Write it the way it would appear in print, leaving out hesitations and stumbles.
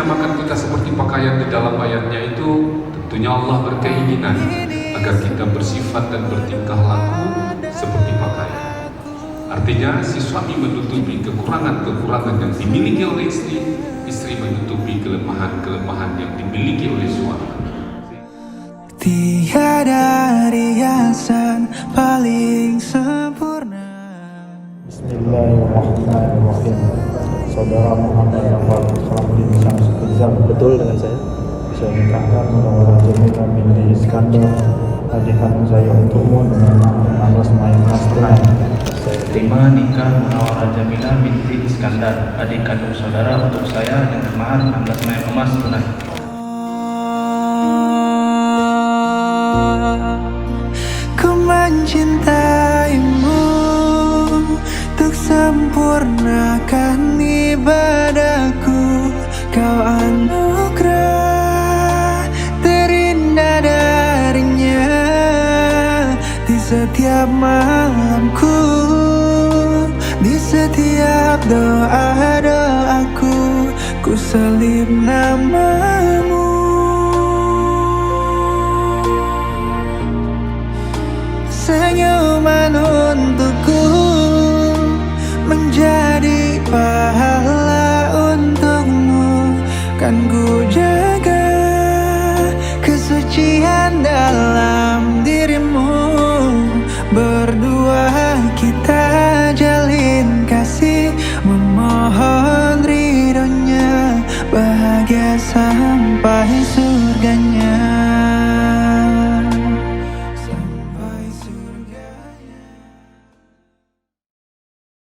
menamakan kita seperti pakaian di dalam ayatnya itu, tentunya Allah berkeinginan agar kita bersifat dan bertingkah laku seperti pakaian. Artinya si suami menutupi kekurangan-kekurangan yang dimiliki oleh istri, istri menutupi kelemahan-kelemahan yang dimiliki oleh suami. Tiada riasan paling sempurna. Bismillahirrahmanirrahim. Saudara Muhammad Nawar Salahuddin Syamsuddin, betul dengan saya nikahkan Munawwarah Jamilah binti Iskandar, adik kandung saya untukmu dengan mahar 16 Maya emas tunai. Saya terima nikah Munawwarah Jamilah binti Iskandar, adik kandung saudara, untuk saya dengan mahar 16 Maya emas tunai. Ku mencintaimu untuk sempurnakan ibadahku. Kau anugerah terindah darinya di setiap malamku, di setiap doa-doaku. Ku selip namamu. Senyuman untukku menjadi pahala untukmu. Kan ku jaga kesucian dalam dirimu. Berdua kita jalin kasih, memohon ridhonya bahagia.